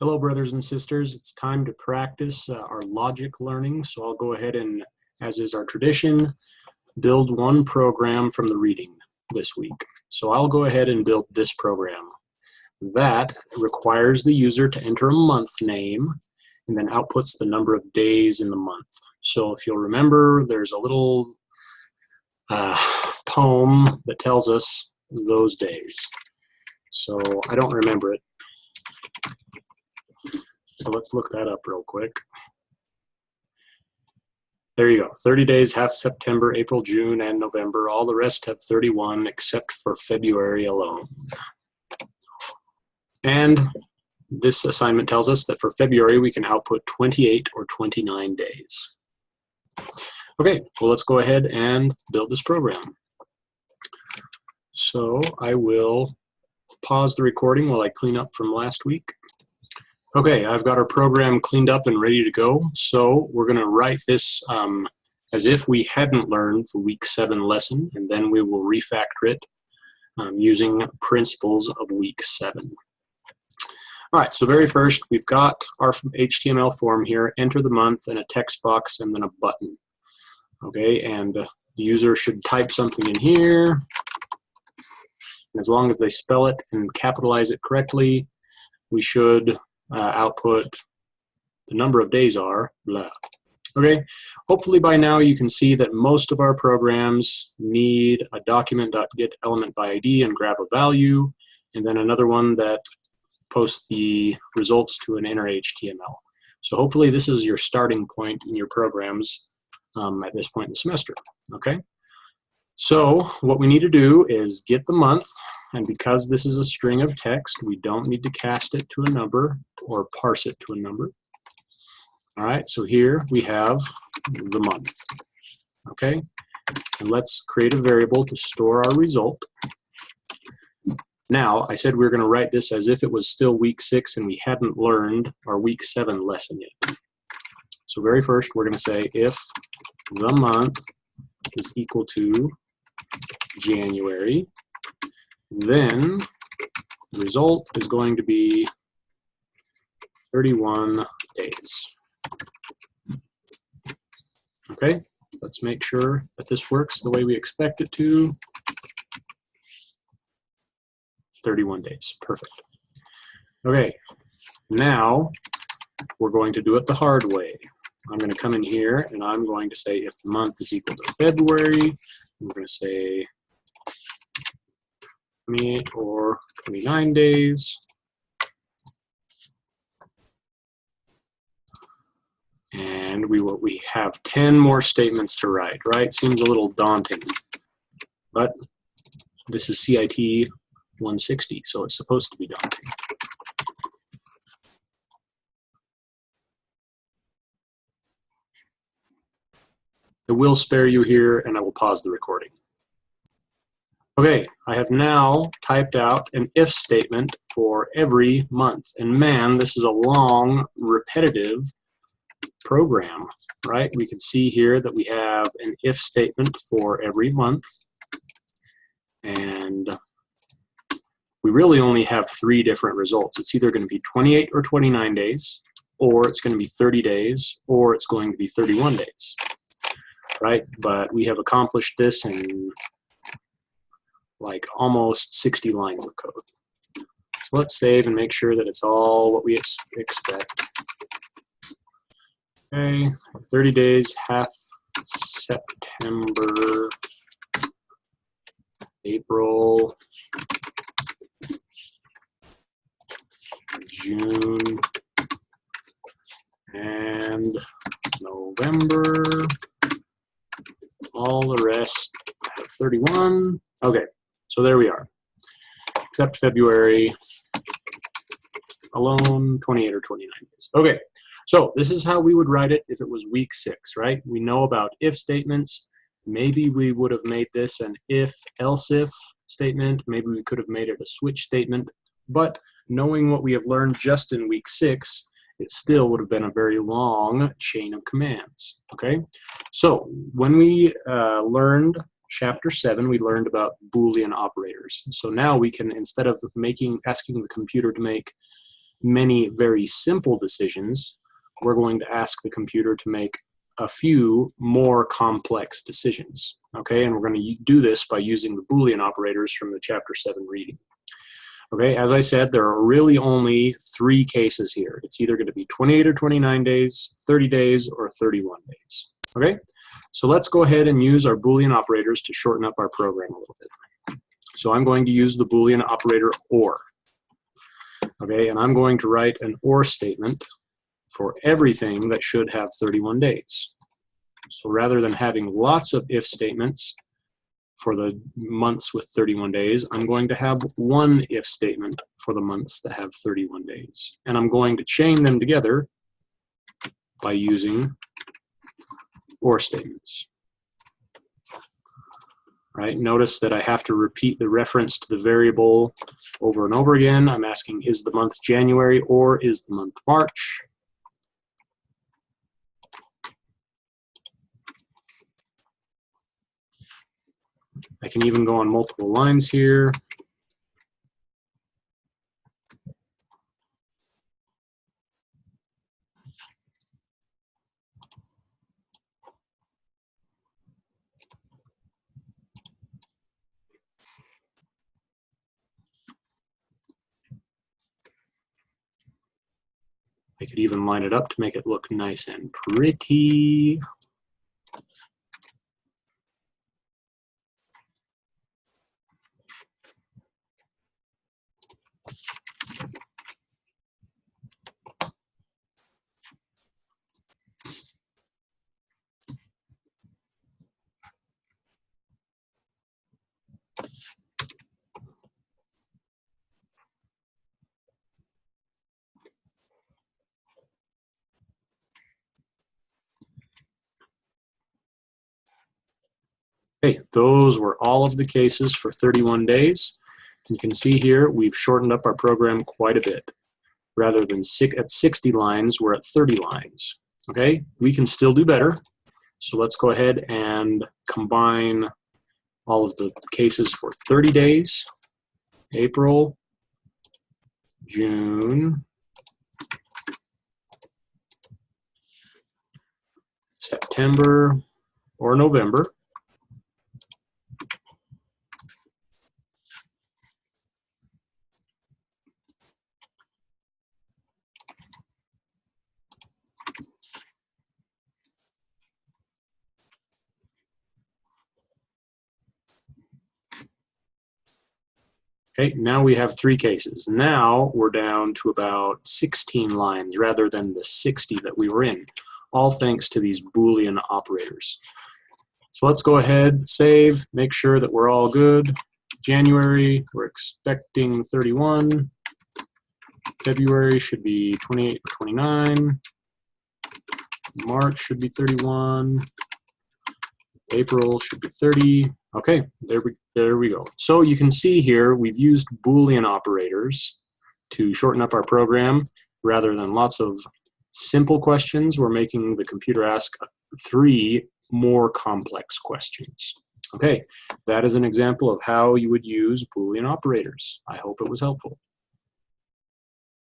Hello, brothers and sisters. It's time to practice our logic learning. So I'll go ahead and, as is our tradition, build one program from the reading this week. So I'll go ahead and build this program. That requires the user to enter a month name and then outputs the number of days in the month. So if you'll remember, there's a little poem that tells us those days. So I don't remember it. So let's look that up real quick. There you go. 30 days, half September, April, June, and November. All the rest have 31 except for February alone. And this assignment tells us that for February, we can output 28 or 29 days. Okay, well, let's go ahead and build this program. So I will pause the recording while I clean up from last week. Okay, I've got our program cleaned up and ready to go. So we're going to write this as if we hadn't learned the week 7 lesson, and then we will refactor it using principles of week 7. All right, so very first, we've got our HTML form here, enter the month, and a text box, and then a button. Okay, and the user should type something in here. And as long as they spell it and capitalize it correctly, we should output the number of days are blah. Okay, hopefully by now you can see that most of our programs need a document.getElementById and grab a value, and then another one that posts the results to an inner HTML. So hopefully this is your starting point in your programs at this point in the semester. Okay, so what we need to do is get the month, and because this is a string of text, we don't need to cast it to a number or parse it to a number. All right, so here we have the month. Okay, and let's create a variable to store our result. Now, I said we were going to write this as if it was still week 6 and we hadn't learned our week 7 lesson yet. So very first, we're going to say if the month is equal to January, then the result is going to be 31 days. Okay, let's make sure that this works the way we expect it to. 31 days, perfect. Okay, now we're going to do it the hard way. I'm going to come in here and I'm going to say if the month is equal to February, I'm going to say 28 or 29 days. And we have 10 more statements to write, right? Seems a little daunting, but this is CIT 160, so it's supposed to be daunting. I will spare you here and I will pause the recording. Okay, I have now typed out an if statement for every month. And man, this is a long, repetitive program, right? We can see here that we have an if statement for every month. And we really only have 3 different results. It's either going to be 28 or 29 days, or it's going to be 30 days, or it's going to be 31 days, right? But we have accomplished this in like almost 60 lines of code. So let's save and make sure that it's all what we expect. Okay, 30 days, half September, April, June, and November. All the rest have 31. Okay, so there we are. Except February alone, 28 or 29 days. Okay, so this is how we would write it if it was week 6, right? We know about if statements. Maybe we would have made this an if-else if statement. Maybe we could have made it a switch statement. But knowing what we have learned just in week 6, it still would have been a very long chain of commands, okay? So when we learned chapter 7, we learned about Boolean operators. So now we can, instead of asking the computer to make many very simple decisions, we're going to ask the computer to make a few more complex decisions. Okay, and we're going to do this by using the Boolean operators from the Chapter 7 reading. Okay, as I said, there are really only 3 cases here. It's either going to be 28 or 29 days, 30 days, or 31 days. Okay, so let's go ahead and use our Boolean operators to shorten up our program a little bit. So I'm going to use the Boolean operator OR. Okay, and I'm going to write an OR statement for everything that should have 31 days. So rather than having lots of if statements for the months with 31 days, I'm going to have one if statement for the months that have 31 days. And I'm going to chain them together by using OR statements. Right? Notice that I have to repeat the reference to the variable over and over again. I'm asking, is the month January or is the month March? I can even go on multiple lines here. I could even line it up to make it look nice and pretty. Okay, those were all of the cases for 31 days. You can see here we've shortened up our program quite a bit. Rather than at 60 lines, we're at 30 lines. Okay, we can still do better. So let's go ahead and combine all of the cases for 30 days. April, June, September, or November. Okay, now we have 3 cases. Now we're down to about 16 lines rather than the 60 that we were in, all thanks to these Boolean operators. So let's go ahead, save, make sure that we're all good. January, we're expecting 31. February should be 28 or 29. March should be 31. April should be 30. Okay, there we go. So you can see here we've used Boolean operators to shorten up our program. Rather than lots of simple questions, we're making the computer ask 3 more complex questions. Okay, that is an example of how you would use Boolean operators. I hope it was helpful.